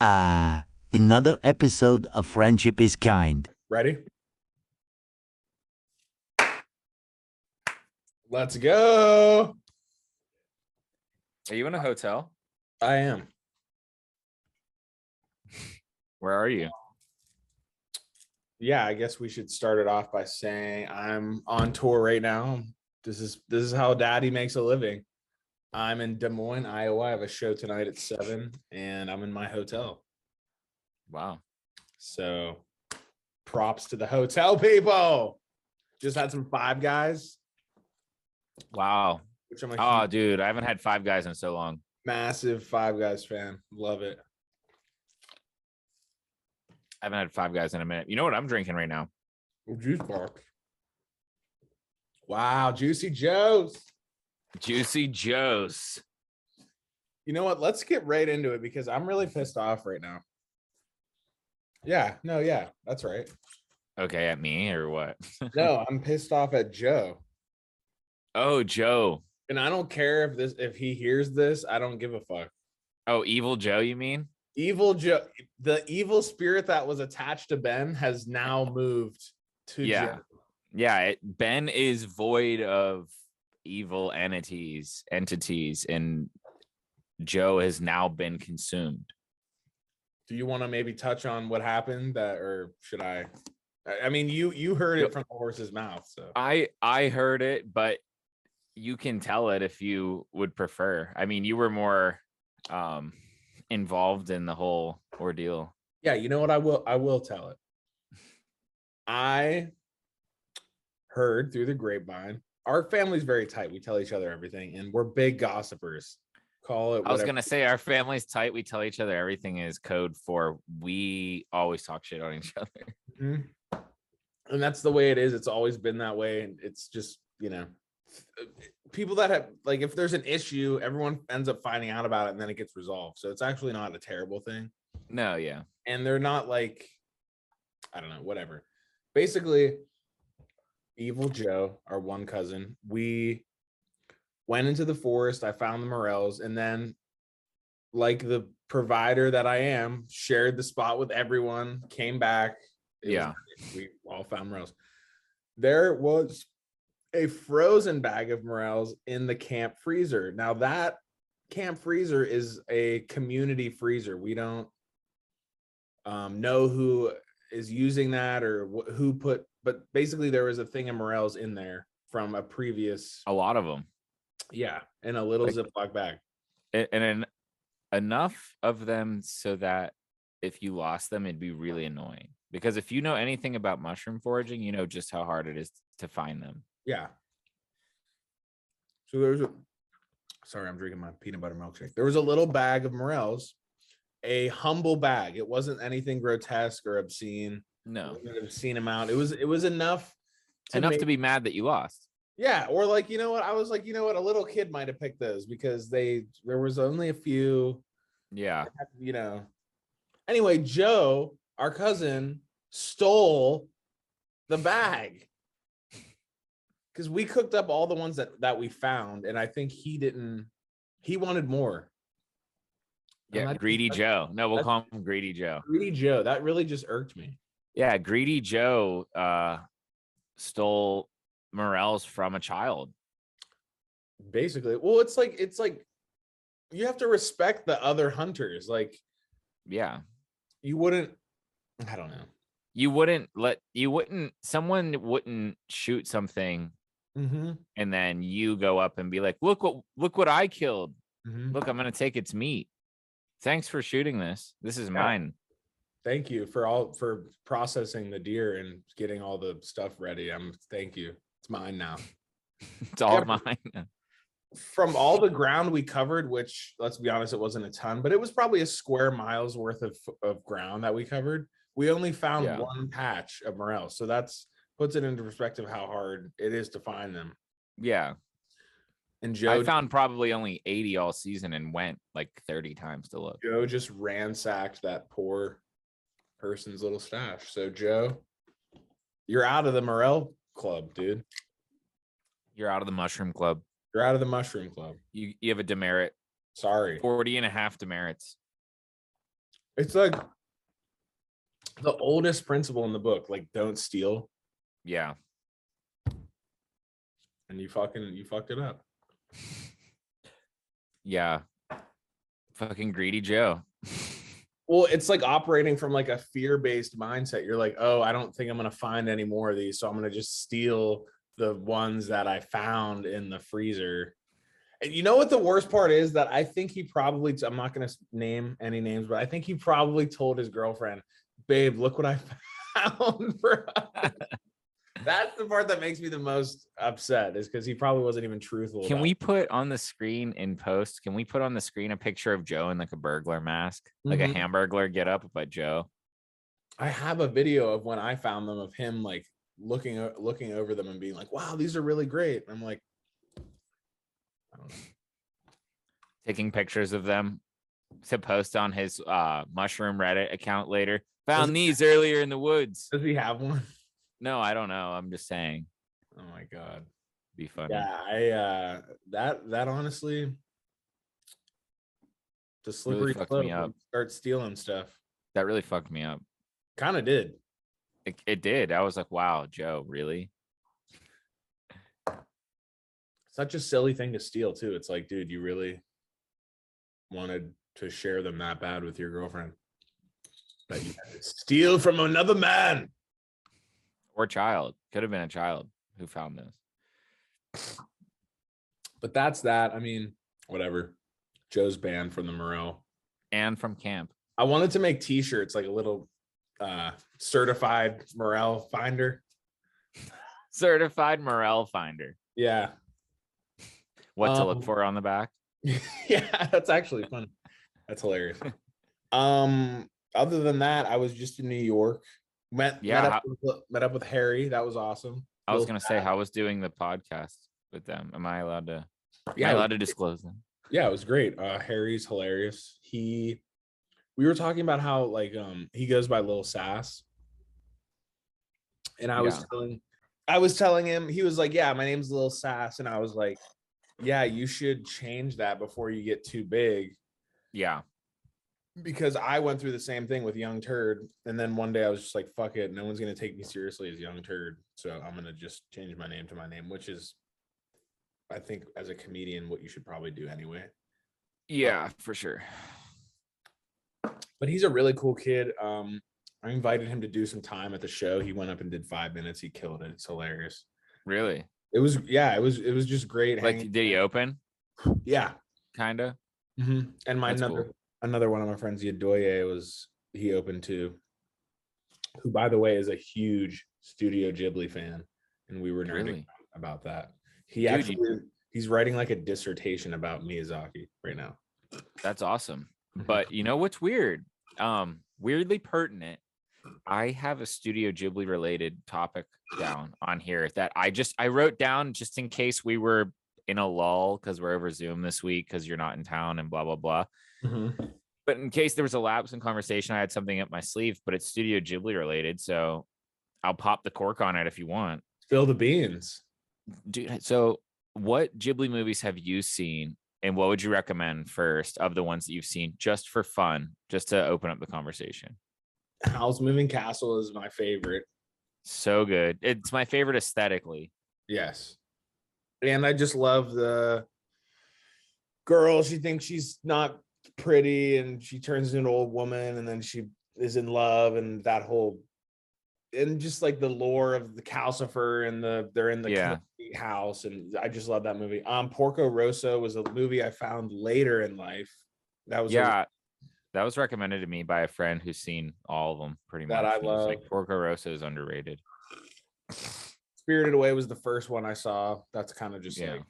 Another episode of Friendship is Kind. Ready? Let's go. Are you in a hotel? I am. Where are you? Yeah, I guess we should start it off by saying I'm on tour right now. This is how Daddy makes a living. I'm in Des Moines, Iowa. I have a show tonight at 7, and I'm in my hotel. Wow. So props to the hotel people. Just had some Five Guys. Wow. Which I'm Oh, dude, I haven't had Five Guys in so long. massive Five Guys fan. Love it. I haven't had Five Guys in a minute. You know what I'm drinking right now? Juice bar. Wow, Juicy Joe's. Juicy Joe's. You know what? Let's get right into it because I'm really pissed off right now. Yeah, that's right. Okay, at me or what? No, I'm pissed off at Joe. Oh, Joe. And I don't care if he hears this, I don't give a fuck. Oh, Evil Joe, you mean? Evil Joe, the evil spirit that was attached to Ben has now moved to Joe. Yeah, Ben is void of evil entities, and Joe has now been consumed. Do you want to maybe touch on what happened or should I? I mean, you heard it from the horse's mouth. So I heard it, but you can tell it if you would prefer. I mean, you were more involved in the whole ordeal. Yeah, you know what? I will tell it. I heard through the grapevine. Our family's very tight. We tell each other everything, and we're big gossipers. Call it. I was gonna say our family's tight. We tell each other everything is code for we always talk shit on each other. Mm-hmm. And that's the way it is. It's always been that way, and it's just people that have if there's an issue, everyone ends up finding out about it, and then it gets resolved. So it's actually not a terrible thing. No, yeah. And they're not I don't know, whatever. Basically, Evil Joe, our one cousin, we went into the forest. I found the morels, and then, like the provider that I am, shared the spot with everyone. Came back. We all found morels. There was a frozen bag of morels in the camp freezer. Now that camp freezer is a community freezer. We don't know who is using that or who put, but basically there was a thing of morels in there from a previous. A lot of them. Yeah, in a little Ziploc bag. And enough of them so that if you lost them, it'd be really annoying. Because if you know anything about mushroom foraging, you know just how hard it is to find them. Yeah. So sorry, I'm drinking my peanut butter milkshake. There was a little bag of morels, a humble bag. It wasn't anything grotesque or obscene. No. An obscene amount. It was enough to be mad that you lost. Yeah, or I was like, a little kid might have picked those because there was only a few. Yeah. Anyway, Joe, our cousin, stole the bag because we cooked up all the ones that we found, and I think he wanted more. Yeah, Greedy Joe. No, we'll call him Greedy Joe. Greedy Joe. That really just irked me. Yeah, Greedy Joe stole morels from a child. Basically. Well, it's like you have to respect the other hunters. Yeah. You wouldn't, I don't know. Someone wouldn't shoot something mm-hmm. and then you go up and be like, look what I killed. Mm-hmm. Look, I'm going to take its meat. Thanks for shooting this. This is mine. Thank you for processing the deer and getting all the stuff ready. Thank you. It's mine now. It's all mine. From all the ground we covered, which let's be honest, it wasn't a ton, but it was probably a square mile's worth of ground that we covered. We only found one patch of morels. So puts it into perspective how hard it is to find them. Yeah. And Joe, I found probably only 80 all season and went like 30 times to look. Joe just ransacked that poor person's little stash. So Joe, you're out of the morel club, dude. You're out of the mushroom club. You're out of the mushroom club. You have a demerit. Sorry. 40 and a half demerits. It's like the oldest principle in the book, like don't steal, Yeah. and you fucked it up. Yeah. Fucking greedy Joe. Well, it's like operating from like a fear-based mindset. You're like, oh, I don't think I'm gonna find any more of these, so I'm gonna just steal the ones that I found in the freezer. And you know what the worst part is? That I think he probably, I'm not gonna name any names, but I think he probably told his girlfriend, babe, look what I found for us. That's the part that makes me the most upset, is because he probably wasn't even truthful. Can we put on the screen in post? Can we put on the screen a picture of Joe in like a burglar mask, like a Hamburglar get up, but Joe? I have a video of when I found them of him like looking over them and being like, wow, these are really great. I'm like, I don't know. Taking pictures of them to post on his mushroom Reddit account later. Found these earlier in the woods. Does he have one? No, I don't know. I'm just saying. Oh my god. Be funny. Yeah, that honestly, the slippery fucked slope me up. when you start stealing stuff. That really fucked me up. Kind of did. It did. I was like, wow, Joe, really? Such a silly thing to steal too. It's like, dude, you really wanted to share them that bad with your girlfriend that you had to steal from another man or child. Could have been a child who found this. But that's that. I mean, whatever. Joe's banned from the morel and from camp. I wanted to make t-shirts, like a little certified morel finder. Certified morel finder. Yeah. What to look for on the back? Yeah, that's actually fun. That's hilarious. Other than that, I was just in New York. Met up with Harry. That was awesome. I was gonna say, how was doing the podcast with them? Am I allowed to? Yeah, am I allowed to disclose them? Yeah, it was great. Harry's hilarious. We were talking about how like he goes by Lil Sass, and I was telling him, he was like, yeah, my name's Lil Sass, and I was like, yeah, you should change that before you get too big. Yeah. Because I went through the same thing with Young Turd. And then one day I was just like, fuck it. No one's going to take me seriously as Young Turd. So I'm going to just change my name to my name, which is, I think, as a comedian, what you should probably do anyway. Yeah, for sure. But he's a really cool kid. I invited him to do some time at the show. He went up and did 5 minutes. He killed it. It's hilarious. Really? It was just great. Like, did he open? Yeah. Kind of. Mm-hmm. And another one of my friends, Yadoye, he opened too. Who, by the way, is a huge Studio Ghibli fan. And we were nerding about that. He's writing like a dissertation about Miyazaki right now. That's awesome. But you know what's weird? Weirdly pertinent. I have a Studio Ghibli related topic down on here that I wrote down just in case we were in a lull because we're over Zoom this week because you're not in town and blah, blah, blah. Mm-hmm. But in case there was a lapse in conversation, I had something up my sleeve, but it's Studio Ghibli related. So I'll pop the cork on it if you want. Spill the beans. Dude, so what Ghibli movies have you seen? And what would you recommend first of the ones that you've seen just for fun, just to open up the conversation? Howl's Moving Castle is my favorite. So good. It's my favorite aesthetically. Yes. And I just love the girl. She thinks she's not pretty and she turns into an old woman and then she is in love, and that whole, and just like the lore of the Calcifer and they're in the house, and I just love that movie. Porco Rosso was a movie I found later in life. That was recommended to me by a friend who's seen all of them pretty much. I love. Like, Porco Rosso is underrated. Spirited Away was the first one I saw. That's kind of just like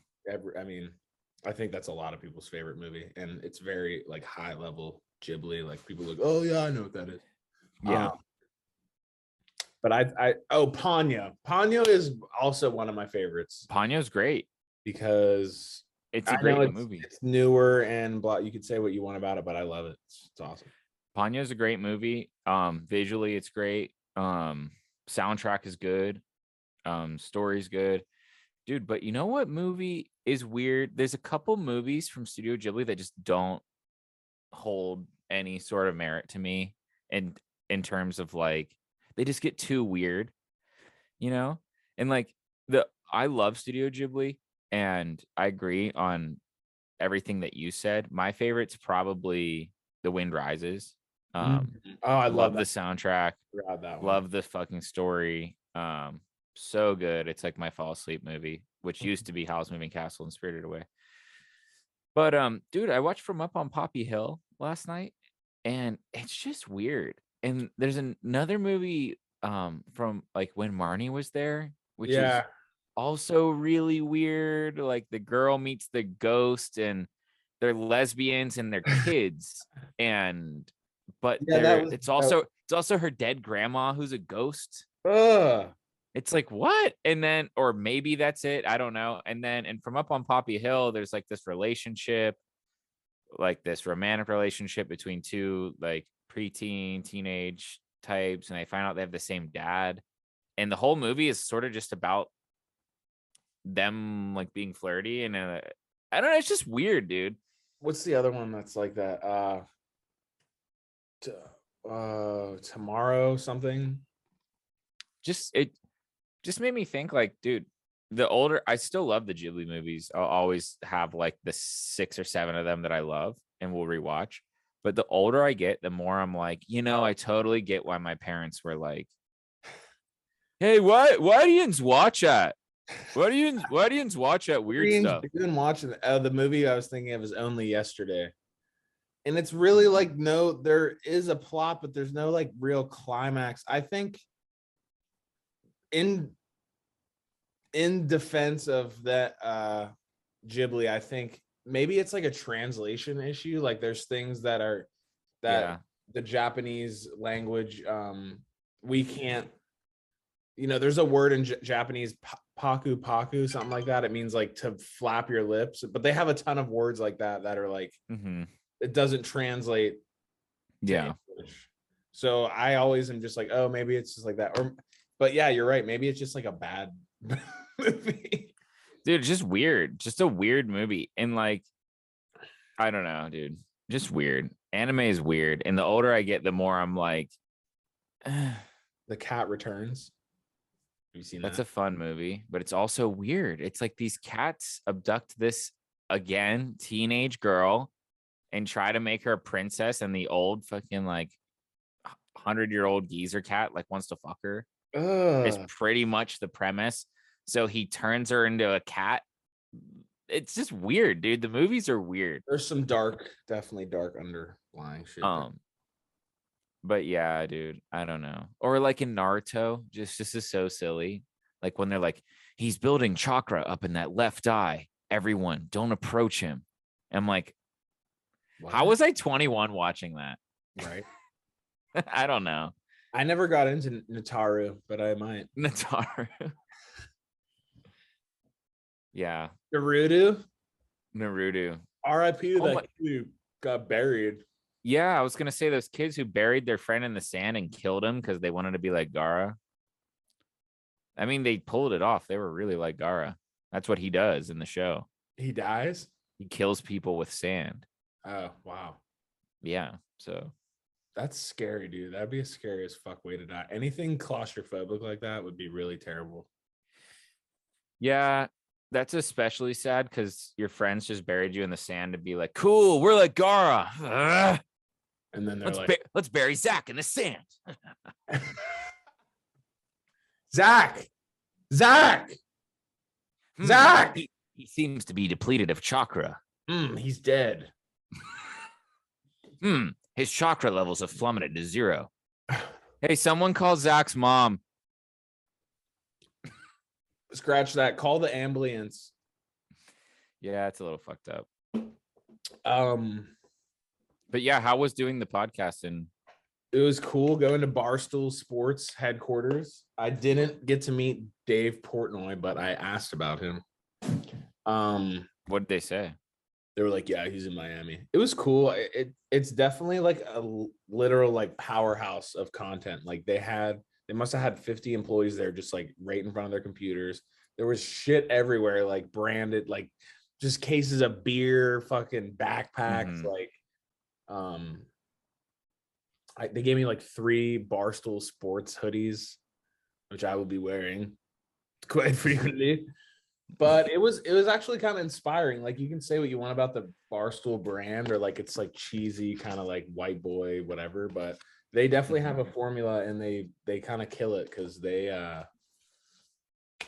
I think that's a lot of people's favorite movie, and it's very like high level Ghibli. Like people like, oh yeah, I know what that is. Yeah. But Ponyo is also one of my favorites. Ponyo's great because it's a great movie. It's newer and blah. You could say what you want about it, but I love it. It's awesome. Ponyo's a great movie. Visually, it's great. Soundtrack is good. Story's good, dude. But you know what movie is weird? There's a couple movies from Studio Ghibli that just don't hold any sort of merit to me, and in terms of like they just get too weird, and like I love Studio Ghibli, and I agree on everything that you said. My favorite's probably The Wind Rises. Oh, I love the that. soundtrack, Forgot that one. love the fucking story. So good. It's like my fall asleep movie, which used to be Howl's Moving Castle and Spirited Away. But dude, I watched From Up on Poppy Hill last night, and it's just weird. And there's another movie from like when Marnie was there, which is also really weird. Like the girl meets the ghost, and they're lesbians and they're kids, but it's also her dead grandma who's a ghost. It's like, what? And then, or maybe that's it, I don't know. And then, and From Up on Poppy Hill, there's like this relationship, like this romantic relationship between two like preteen teenage types, and I find out they have the same dad, and the whole movie is sort of just about them like being flirty, and I don't know, it's just weird, dude. What's the other one that's like that? Tomorrow something. It just made me think, like, dude, the older, I still love the Ghibli movies. I'll always have like the 6 or 7 of them that I love and will rewatch. But the older I get, the more I'm like, I totally get why my parents were like, hey, why do you watch that? Why do you watch that weird stuff? You've been watching the movie I was thinking of is Only Yesterday. And it's really like, no, there is a plot, but there's no like real climax. I think in defense of that Ghibli, I think maybe it's like a translation issue. Like there's things that are the Japanese language, we can't, there's a word in Japanese, paku paku, something like that. It means like to flap your lips, but they have a ton of words like that are like, it doesn't translate to English. So I always am just like, oh, maybe it's just like that. But yeah, you're right. Maybe it's just like a bad movie. Dude, just weird. Just a weird movie. And like, I don't know, dude. Just weird. Anime is weird. And the older I get, the more I'm like, The Cat Returns. Have you seen that? That's a fun movie, but it's also weird. It's like these cats abduct this, again, teenage girl and try to make her a princess, and the old fucking like 100-year-old geezer cat like wants to fuck her. It's pretty much the premise. So he turns her into a cat. It's just weird, dude. The movies are weird. There's some definitely dark underlying shit. But yeah, dude, I don't know. Or like in Naruto, just is so silly. Like when they're like, he's building chakra up in that left eye. Everyone, don't approach him. I'm like, what? How was I 21 watching that? Right. I don't know. I never got into Nataru, but I might. Nataru. Yeah. Naruto. R.I.P. to that kid who got buried. Yeah, I was gonna say those kids who buried their friend in the sand and killed him because they wanted to be like Gaara. I mean, they pulled it off. They were really like Gaara. That's what he does in the show. He dies? He kills people with sand. Oh, wow. Yeah, so. That's scary, dude. That'd be a scary as fuck way to die. Anything claustrophobic like that would be really terrible. Yeah, that's especially sad because your friends just buried you in the sand to be like, cool, we're like Gaara. And then they're let's bury Zach in the sand. Zach. He seems to be depleted of chakra. He's dead. His chakra levels have plummeted to 0. Hey, someone call Zach's mom. Scratch that. Call the ambulance. Yeah, it's a little fucked up. But yeah, how was doing the podcast? And it was cool going to Barstool Sports headquarters. I didn't get to meet Dave Portnoy, but I asked about him. What did they say? They were like, yeah, he's in Miami. It was cool. It's definitely like a literal like powerhouse of content. Like they must have had 50 employees there just like right in front of their computers. There was shit everywhere, like branded, like just cases of beer, fucking backpacks, like they gave me like 3 Barstool Sports hoodies, which I will be wearing quite frequently. But it was actually kind of inspiring. Like, you can say what you want about the Barstool brand, or like it's like cheesy, kind of like white boy, whatever. But they definitely have a formula, and they kind of kill it because they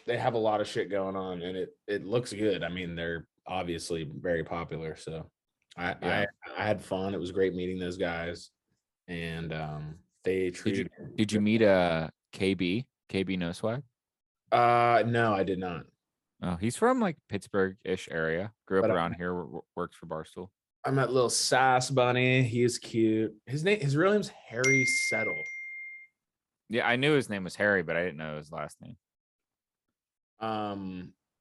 have a lot of shit going on, and it looks good. I mean, they're obviously very popular. So I had fun. It was great meeting those guys, and they treated. Did you meet KB No Swag? No, I did not. Oh, he's from like Pittsburgh-ish area. Grew up But around here. Works for Barstool. I met little Sass Bunny. He's cute. His real name's Harry Settle. Yeah, I knew his name was Harry, but I didn't know his last name.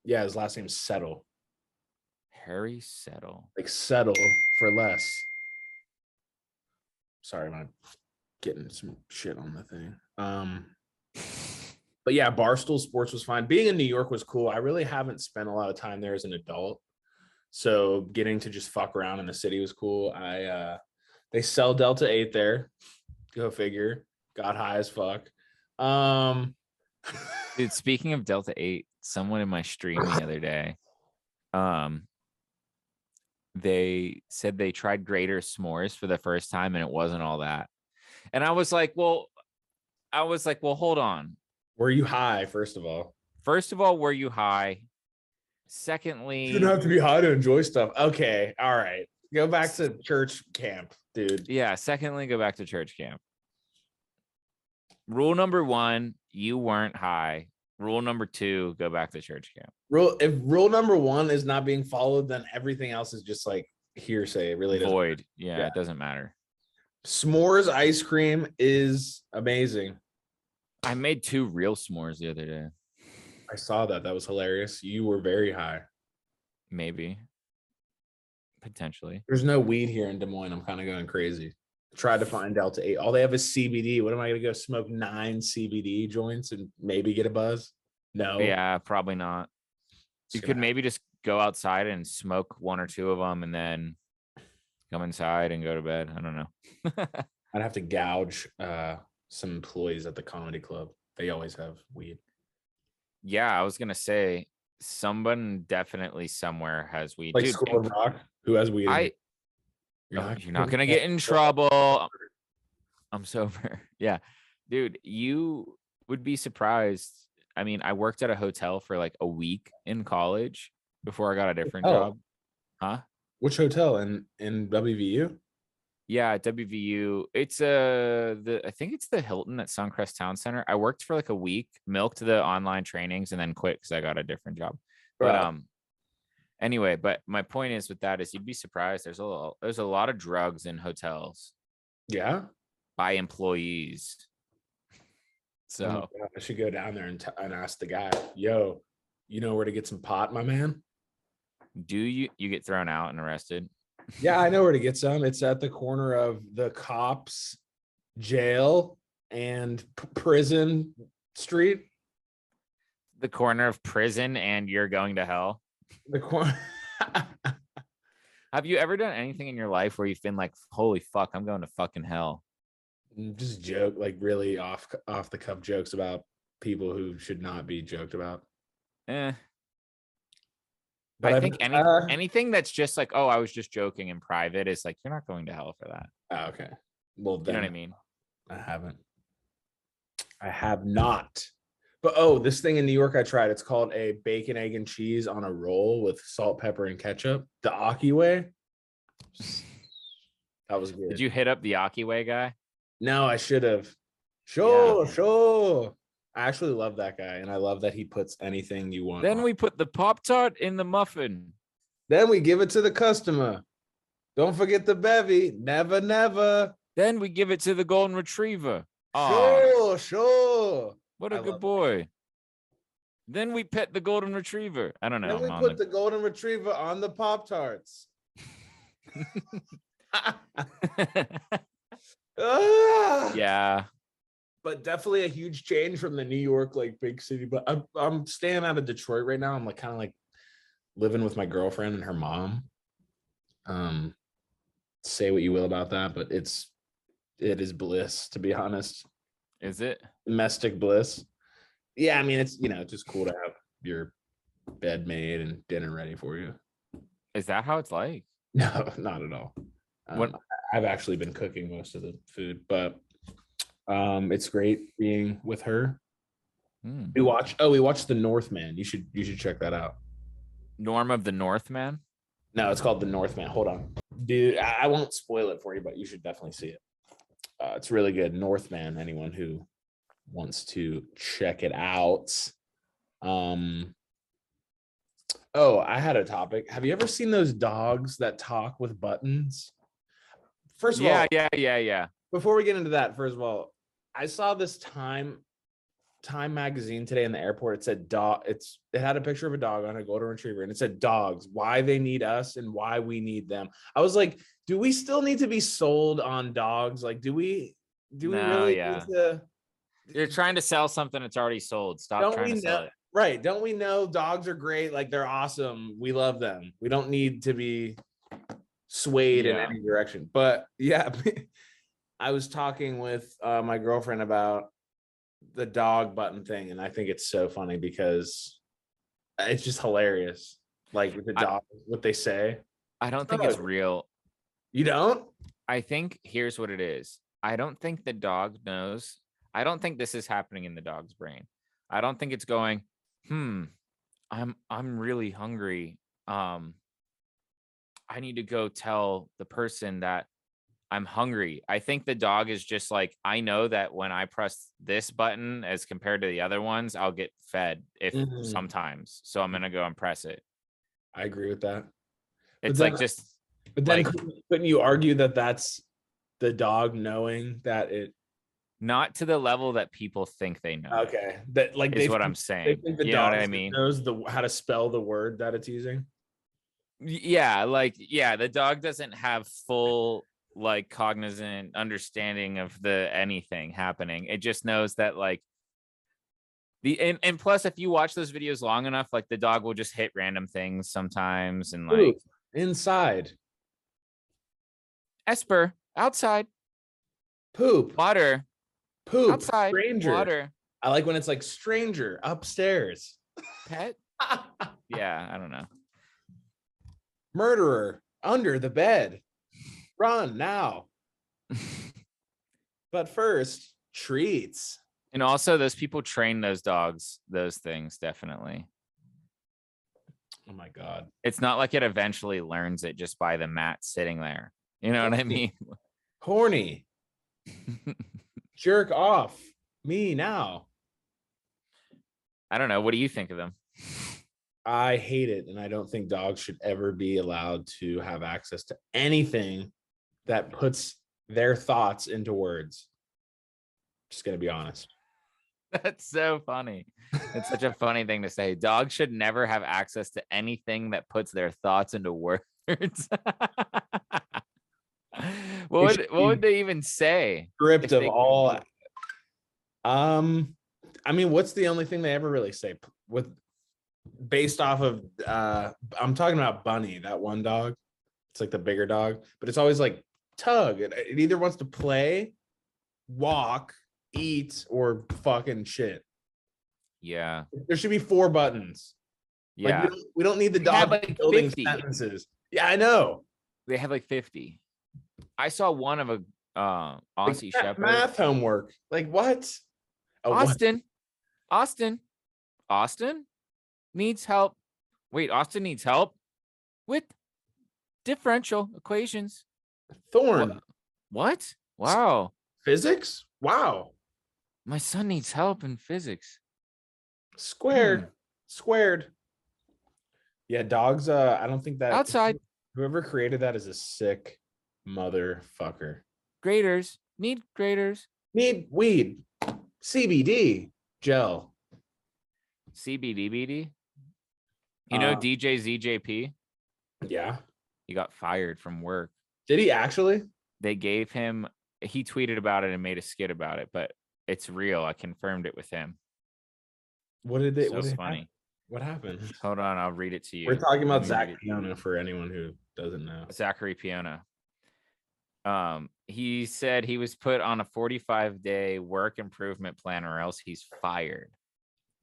Yeah, his last name's Settle. Harry Settle. Like settle for less. Sorry, I'm getting some shit on the thing. But yeah, Barstool Sports was fine. Being in New York was cool. I really haven't spent a lot of time there as an adult, so getting to just fuck around in the city was cool. They sell Delta 8 there. Go figure. Got high as fuck. Dude, speaking of Delta 8, someone in my stream the other day, they said they tried Grater s'mores for the first time and it wasn't all that. And I was like, well, hold on. Were you high, first of all? First of all, were you high? Secondly, you don't have to be high to enjoy stuff. Okay, all right. Go back to church camp, dude. Yeah, secondly, go back to church camp. Rule number 1, you weren't high. Rule number 2, go back to church camp. If rule number 1 is not being followed, then everything else is just like hearsay. It really doesn't void. Yeah, it doesn't matter. S'mores ice cream is amazing. I made 2 real s'mores the other day. I saw that. That was hilarious. You were very high. Maybe. Potentially. There's no weed here in Des Moines. I'm kind of going crazy. Tried to find Delta 8. All they have is CBD. What am I going to go smoke 9 CBD joints and maybe get a buzz? No. Yeah, probably not. You could maybe just go outside and smoke 1 or 2 of them and then come inside and go to bed. I don't know. I'd have to gouge some employees at the comedy club. They always have weed. Yeah, I was going to say someone definitely somewhere has weed. Like Dude, School of Rock, who has weed? You're not going to get in trouble. I'm sober. Yeah. Dude, you would be surprised. I mean, I worked at a hotel for like a week in college before I got a different job. Huh? Which hotel? In WVU? Yeah, at WVU. It's I think it's the Hilton at Suncrest Town Center. I worked for like a week, milked the online trainings, and then quit because I got a different job. But anyway, but my point is with that is you'd be surprised. There's a lot of drugs in hotels. Yeah. By employees. So I should go down there and ask the guy, yo, you know where to get some pot, my man? Do you get thrown out and arrested? Yeah, I know where to get some. It's at the corner of the cops, jail, and prison street. The corner of prison and you're going to hell? The corner. Have you ever done anything in your life where you've been like, holy fuck, I'm going to fucking hell? Just joke, like really off the cuff jokes about people who should not be joked about. But I think anything that's just like, oh, I was just joking in private is like, you're not going to hell for that. Oh, okay. Well, then, you know what I mean? I have not. But this thing in New York I tried. It's called a bacon, egg, and cheese on a roll with salt, pepper, and ketchup. The Aki way. That was good. Did you hit up the Aki way guy? No, I should have. Sure. I actually love that guy, and I love that he puts anything you want. Then we put the Pop-Tart in the muffin. Then we give it to the customer. Don't forget the bevy. Never, never. Then we give it to the golden retriever. Sure. What a good boy. Then we pet the golden retriever. I don't know. Then we put the golden retriever on the Pop-Tarts. Yeah. But definitely a huge change from the New York, like big city. But I'm staying out of Detroit right now. I'm like kind of like living with my girlfriend and her mom. Say what you will about that, but it's it is bliss, to be honest. Is it? Domestic bliss. Yeah, I mean, it's just cool to have your bed made and dinner ready for you. Is that how it's like? No, not at all. What? I've actually been cooking most of the food, but it's great being with her. We watched The Northman. You should check that out. Norm of the Northman? No, it's called The Northman. Hold on. Dude, I won't spoil it for you, but you should definitely see it. It's really good. Northman, anyone who wants to check it out. Oh, I had a topic. Have you ever seen those dogs that talk with buttons? First of all, yeah. Before we get into that, first of all, I saw this Time magazine today in the airport. It said dog. It had a picture of a dog on a golden retriever, and it said dogs, why they need us and why we need them. I was like, do we still need to be sold on dogs? Like, do we really need to? You're trying to sell something that's already sold. Stop trying to sell it. Right. Don't we know dogs are great? Like, they're awesome. We love them. We don't need to be swayed in any direction. But yeah, I was talking with my girlfriend about the dog button thing, and I think it's so funny because it's just hilarious. Like, with the dog, what they say. I don't think it's real. You don't? I think here's what it is. I don't think the dog knows. I don't think this is happening in the dog's brain. I don't think it's going, I'm really hungry. I need to go tell the person that I'm hungry. I think the dog is just like, I know that when I press this button as compared to the other ones, I'll get fed sometimes. So I'm going to go and press it. I agree with that. It's but then couldn't you argue that that's the dog knowing that it? Not to the level that people think they know. Okay. That like is what I'm saying. They think the you know dog what I mean? knows how to spell the word that it's using. Yeah, the dog doesn't have full like cognizant understanding of the anything happening. It just knows that like and plus if you watch those videos long enough, like the dog will just hit random things sometimes and like inside. Esper, outside. Poop. Water. Poop. Outside. Stranger. Water. I like when it's like stranger upstairs. Pet. Yeah, I don't know. Murderer under the bed. Run now. But first, treats. And also those people train those dogs, those things, definitely. Oh my God. It's not like it eventually learns it just by the mat sitting there. You know what I mean? Horny. Jerk off. Me now. I don't know. What do you think of them? I hate it. And I don't think dogs should ever be allowed to have access to anything that puts their thoughts into words. Just going to be honest. That's so funny. It's such a funny thing to say. Dogs should never have access to anything that puts their thoughts into words. What would they even say? Script of all. I mean, what's the only thing they ever really say based off of I'm talking about Bunny, that one dog. It's like the bigger dog, but it's always like tug. It either wants to play, walk, eat, or fucking shit. Yeah. There should be 4 buttons. Yeah. Like, we don't need the dog like building 50 sentences. Yeah, I know. They have like 50. I saw one of a Aussie Shepherd. Math homework. Like what? Oh, Austin. Austin needs help. Wait, Austin needs help with differential equations. Thorn. What? Wow. Physics? Wow. My son needs help in physics. Squared. Yeah, dogs. I don't think that outside. Whoever created that is a sick motherfucker. Graders. Need graders. Need weed. CBD gel. CBDBD. You know DJ ZJP? Yeah. He got fired from work. Did he actually? They gave him, he tweeted about it and made a skit about it, but it's real. I confirmed it with him. What did they? So what funny. What happened? Hold on, I'll read it to you. We're talking about Zach Piona for anyone who doesn't know. Zachary Piona. He said he was put on a 45-day work improvement plan or else he's fired.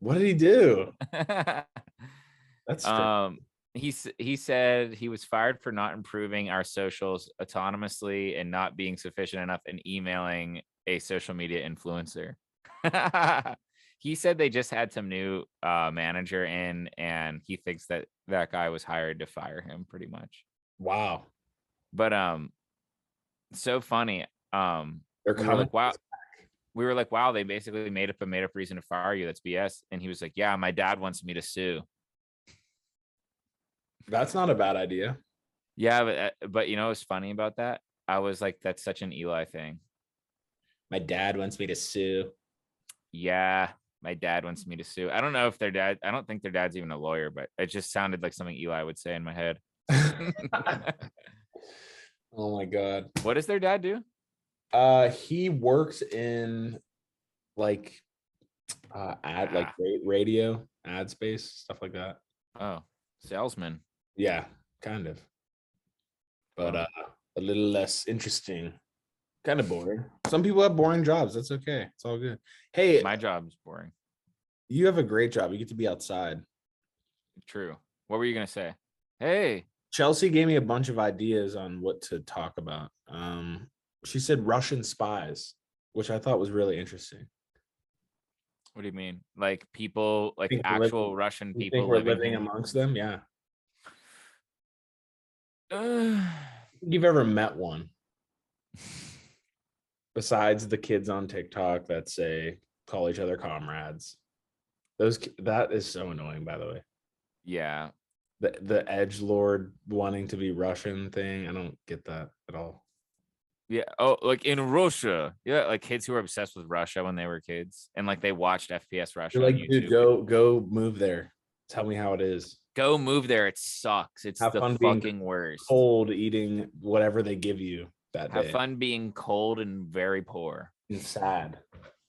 What did he do? That's strange. He said he was fired for not improving our socials autonomously and not being sufficient enough in emailing a social media influencer. He said they just had some new manager in, and he thinks that that guy was hired to fire him pretty much. Wow. But so funny. They're We were coming. like, wow. We were like, wow, they basically made up a made up reason to fire you. That's BS. And he was like, yeah, my dad wants me to sue. That's not a bad idea. Yeah, but you know what's funny about that? I was like, that's such an Eli thing. My dad wants me to sue. Yeah, my dad wants me to sue. I don't know if their dad, I don't think their dad's even a lawyer, but it just sounded like something Eli would say in my head. Oh my God. What does their dad do? He works in like ad like radio, ad space, stuff like that. Oh, salesman. Yeah, kind of. But Oh. a little less interesting. Kind of boring. Some people have boring jobs. That's okay. It's all good. Hey, My job is boring. you have a great job. You get to be outside. True. What were you gonna say? Hey, Chelsea gave me a bunch of ideas on what to talk about. She said Russian spies, which I thought was really interesting. what do you mean? Like people, like Think we're actual living- Russian You think people we're living living here? amongst them? Yeah. Uh, Think you've ever met one besides the kids on TikTok that say call each other comrades? That is so annoying, by the way. yeah. The edge lord wanting to be Russian thing. I don't get that at all. Yeah. Oh, like in Russia. Yeah, like kids who were obsessed with Russia when they were kids, and like they watched FPS Russia You're on like, dude, YouTube. go move there. Tell me how it is. Go move there. It sucks. It's Have the fun being fucking worst. cold, eating whatever they give you that Have day. fun being cold and very poor And sad.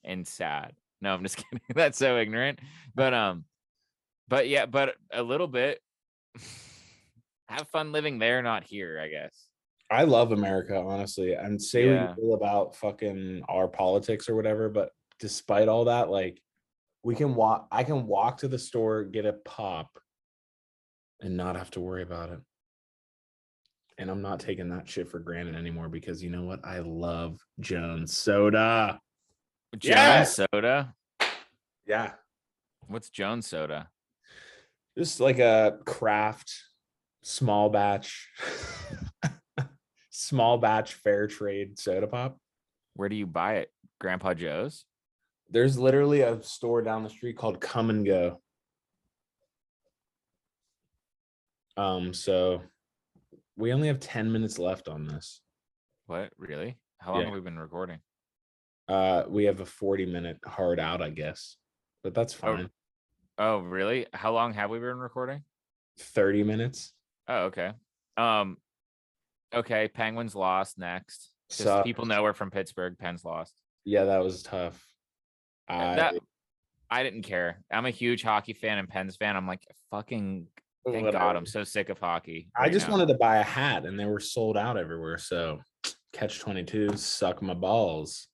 and sad. No, I'm just kidding. That's so ignorant. But yeah, but a little bit. Have fun living there, not here, I guess. I love America, honestly. And say Yeah. what you will about fucking our politics or whatever, but despite all that, like we can walk. I can walk to the store, get a pop, and not have to worry about it. And I'm not taking that shit for granted anymore because you know what? I love Jones soda. Jones Yes! soda. Yeah. What's Jones soda? Just like a craft, small batch, small batch fair trade soda pop. Where do you buy it? Grandpa Joe's? There's literally a store down the street called Come and Go. So we only have 10 minutes left on this. What? Really? How long Yeah. have we been recording? We have a 40-minute hard out, I guess, but that's fine. Oh, really? How long have we been recording? 30 minutes. Oh, okay. Okay, Penguins lost next. Just So people know we're from Pittsburgh. Pens lost. yeah, that was tough. I didn't care. I'm a huge hockey fan and Pens fan. I'm like, fucking thank whatever. God I'm so sick of hockey. I right just now. wanted to buy a hat and they were sold out everywhere. So catch 22, suck my balls.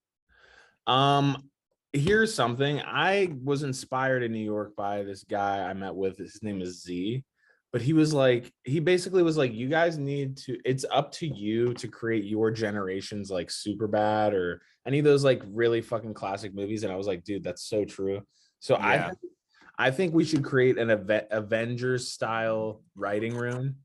Here's something. I was inspired in New York by this guy I met with. His name is Z. But he basically was like, you guys need to, it's up to you to create your generation's like Superbad or any of those like really fucking classic movies. And I was like, dude, that's so true. So Yeah. I think we should create an Avengers style writing room.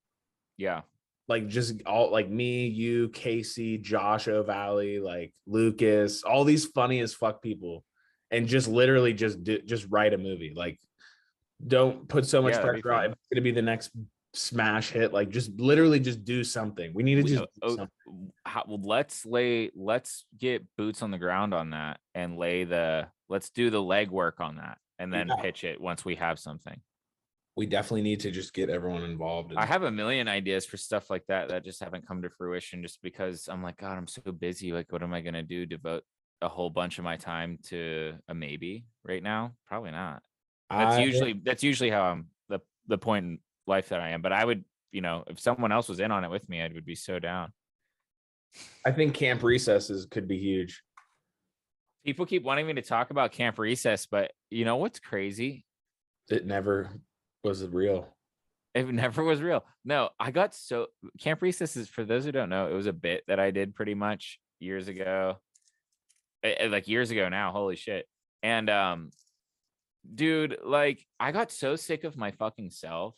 Yeah. Like just all like me, you, Casey, Josh O'Valley, like Lucas, all these funny as fuck people, and just literally just write a movie. Like, don't put so much that'd be pressure on. fun. It's gonna be the next smash hit. Like, just literally just do something. We need to just do something. Let's get boots on the ground on that and let's do the legwork on that and then pitch it once we have something. We definitely need to just get everyone involved. I have a million ideas for stuff like that just haven't come to fruition just because I'm like, God, I'm so busy. Like, what am I gonna do? Devote a whole bunch of my time to a maybe right now? Probably not. That's usually how I'm the point in life that I am. But I would, if someone else was in on it with me, I would be so down. I think camp recesses could be huge. People keep wanting me to talk about Camp Recess, but you know what's crazy? It never was real. It never was real. No, I got so Camp Recess is, for those who don't know, it was a bit that I did pretty much years ago. Like years ago now, holy shit. And dude, like I got so sick of my fucking self.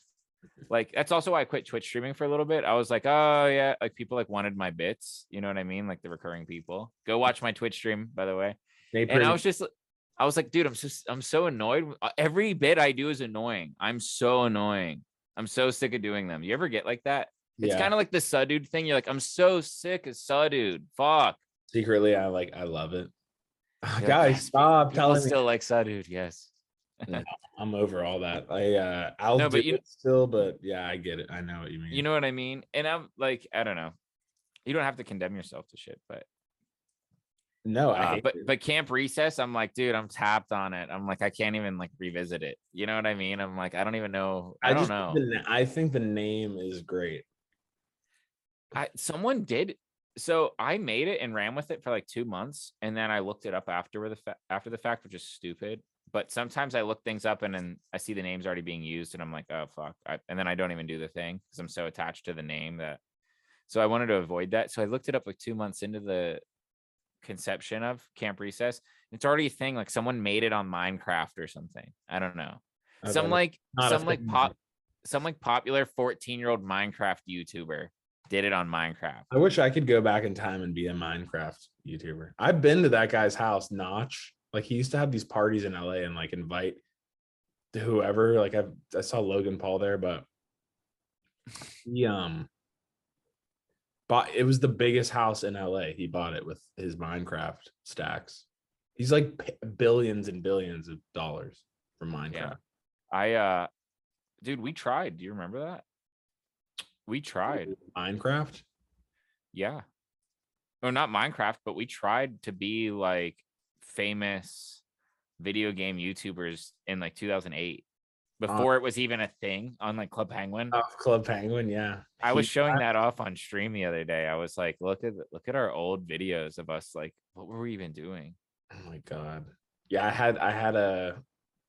Like that's also why I quit Twitch streaming for a little bit. I was like, oh yeah, like people like wanted my bits, you know what I mean? Like the recurring people. Go watch my Twitch stream, by the way. And I was like, dude, I'm so annoyed. Every bit I do is annoying. I'm so annoying. I'm so sick of doing them. You ever get like that? It's kind of like the Sudude thing. You're like, I'm so sick of Sudude. Fuck. Secretly, I love it. You're Guys, like, yes, stop people telling me. still like Sudude. Yes. I'm over all that. I'll No, do but it still, but yeah, I get it. I know what you mean. You know what I mean? And I'm like, I don't know. You don't have to condemn yourself to shit, but no, I hate it. but Camp Recess, I'm like, dude, I'm tapped on it. I'm like, I can't even like revisit it. You know what I mean? I'm like, I don't even know. I don't know. I think the name is great. Someone did. So I made it and ran with it for like 2 months, and then I looked it up after the fact, which is stupid. But sometimes I look things up and then I see the names already being used, and I'm like, oh fuck, and then I don't even do the thing because I'm so attached to the name that. So I wanted to avoid that. So I looked it up like 2 months into the conception of Camp Recess. It's already a thing. Like someone made it on Minecraft or something. I don't know. Okay, Some popular 14-year-old Minecraft YouTuber did it on Minecraft. I wish I could go back in time and be a Minecraft YouTuber. I've been to that guy's house, Notch. Like he used to have these parties in LA and like invite whoever. Like I saw Logan Paul there, but he bought, it was the biggest house in LA. He bought it with his Minecraft stacks. He's like billions and billions of dollars from Minecraft. Yeah. Dude, we tried. Do you remember that? We tried Minecraft. Yeah. Or not Minecraft, but we tried to be like famous video game YouTubers in like 2008 before it was even a thing on like Club Penguin. Oh, Club Penguin, yeah. I was showing that off on stream the other day. I was like, look at our old videos of us. Like, what were we even doing? Oh my god. Yeah, I had a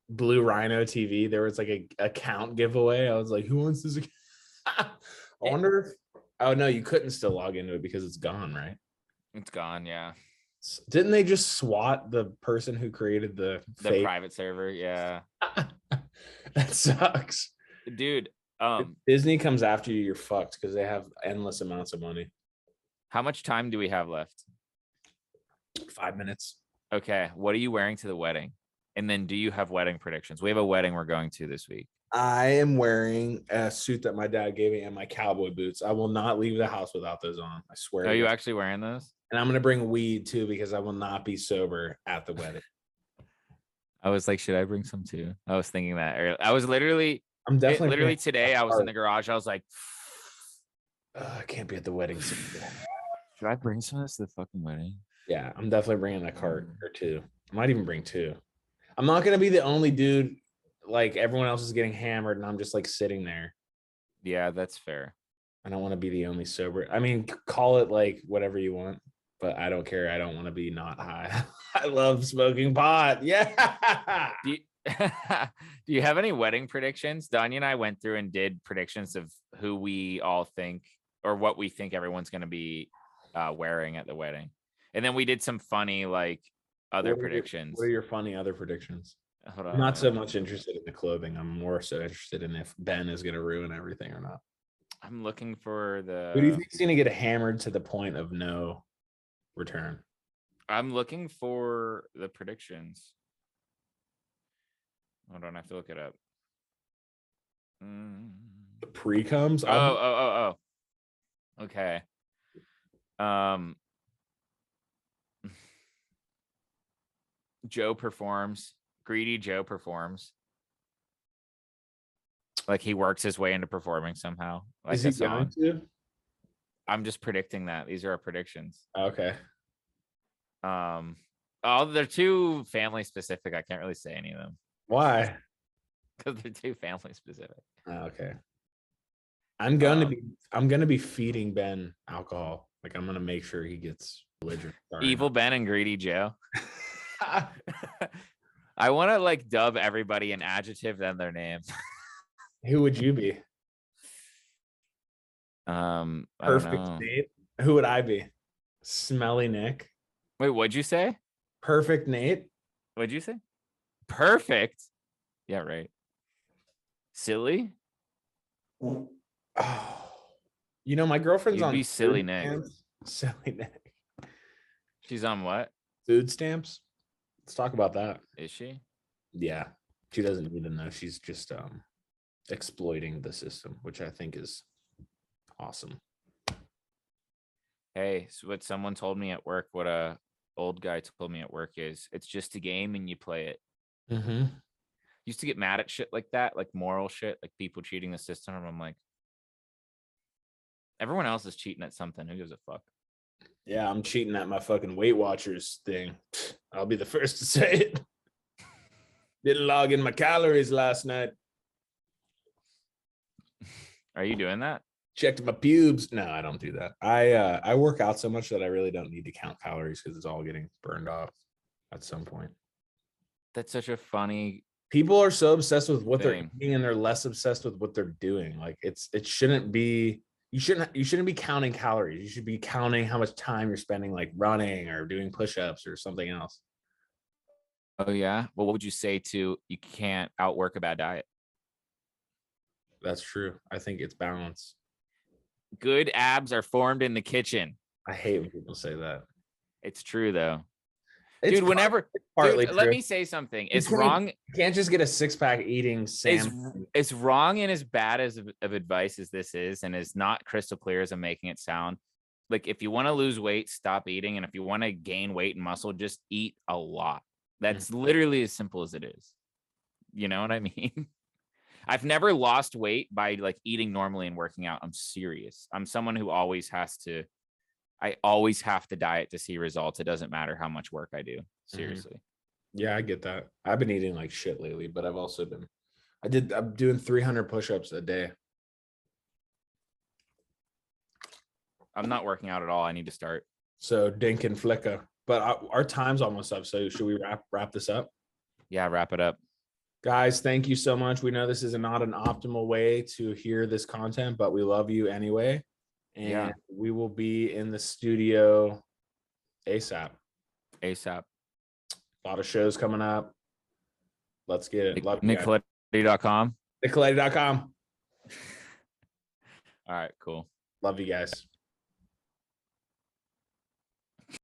Blue Rhino TV. There was like a account giveaway. I was like, who wants this? I wonder if, oh no, you couldn't still log into it because it's gone, right? It's gone, yeah. Didn't they just swat the person who created the fake private server? Yeah. That sucks. Dude, if Disney comes after you, you're fucked because they have endless amounts of money. How much time do we have left? 5 minutes. Okay. What are you wearing to the wedding? And then do you have wedding predictions? We have a wedding we're going to this week. I am wearing a suit that my dad gave me and my cowboy boots. I will not leave the house without those on. I swear. Are you actually wearing those? And I'm going to bring weed too because I will not be sober at the wedding. I was like, should I bring some too? I was thinking that earlier. I was literally today. I was in the garage. I was like, I can't be at the wedding. Should I bring some of this to the fucking wedding? Yeah, I'm definitely bringing a cart or two. I might even bring two. I'm not going to be the only dude. Like everyone else is getting hammered and I'm just like sitting there. Yeah, that's fair. I don't want to be the only sober. I mean, call it like whatever you want, but I don't care. I don't want to be not high. I love smoking pot. Yeah. Do you have any wedding predictions? Danya and I went through and did predictions of who we all think or what we think everyone's going to be wearing at the wedding. And then we did some funny like other predictions. What are your funny other predictions? Hold on, I'm not so much interested in the clothing. I'm more so interested in if Ben is going to ruin everything or not. I'm looking for the. Who do you think is going to get hammered to the point of no return? I'm looking for the predictions. Hold on, I have to look it up. The pre-comes? Oh. Okay. Joe performs. Greedy Joe performs. Like he works his way into performing somehow. Like is he going to? I'm just predicting that. These are our predictions. Okay. They're too family specific. I can't really say any of them. Why? Because they're too family specific. Okay. I'm going to be feeding Ben alcohol Like I'm gonna make sure he gets belligerent. Sorry. Evil Ben and Greedy Joe. I want to like dub everybody an adjective, then their name. Who would you be? I don't Perfect know. Nate. Who would I be? Smelly Nick. Wait, what'd you say? Perfect Nate. What'd you say? Perfect. Yeah, right. Silly. Oh, you know my girlfriend's You'd on be Silly food Nick. stamps. Silly Nick. She's on what? Food stamps. Let's talk about that. Is she? Yeah, she doesn't even know. She's just exploiting the system, which I think is awesome. Hey, so what someone told me at work, what a old guy told me at work is, it's just a game and you play it. Mm-hmm. Used to get mad at shit like that, like moral shit, like people cheating the system. And I'm like, everyone else is cheating at something. Who gives a fuck? Yeah, I'm cheating at my fucking Weight Watchers thing. I'll be the first to say it. Didn't log in my calories last night. Are you doing that? Checked my pubes. No, I don't do that. I work out so much that I really don't need to count calories because it's all getting burned off at some point. That's such a funny. People are so obsessed with what they're thing. eating and they're less obsessed with what they're doing. Like it shouldn't be. You shouldn't be counting calories. You should be counting how much time you're spending like running or doing push-ups or something else. Oh yeah. Well, what would you say to you can't outwork a bad diet? That's true. I think it's balance. Good abs are formed in the kitchen. I hate when people say that. It's true though. It's Dude, whenever partly dude, let true. me say something. It's can't- wrong. You can't just get a six-pack eating salmon. It's wrong and as bad as of advice as this is, and is not crystal clear as I'm making it sound. Like if you want to lose weight, stop eating, and if you want to gain weight and muscle, just eat a lot. That's literally as simple as it is. You know what I mean? I've never lost weight by like eating normally and working out. I'm serious. I'm someone who always has to. I always have to diet to see results. It doesn't matter how much work I do. Seriously. Yeah, I get that. I've been eating like shit lately, but I've also been. I'm doing 300 push-ups a day. I'm not working out at all. I need to start. So dink and flicka. But our time's almost up. So should we wrap this up? Yeah, wrap it up. Guys, thank you so much. We know this is not an optimal way to hear this content, but we love you anyway. And we will be in the studio ASAP. ASAP. A lot of shows coming up. Let's get it. Love you guys. Nicoletti.com. Nicoletti.com. All right, cool. Love you guys.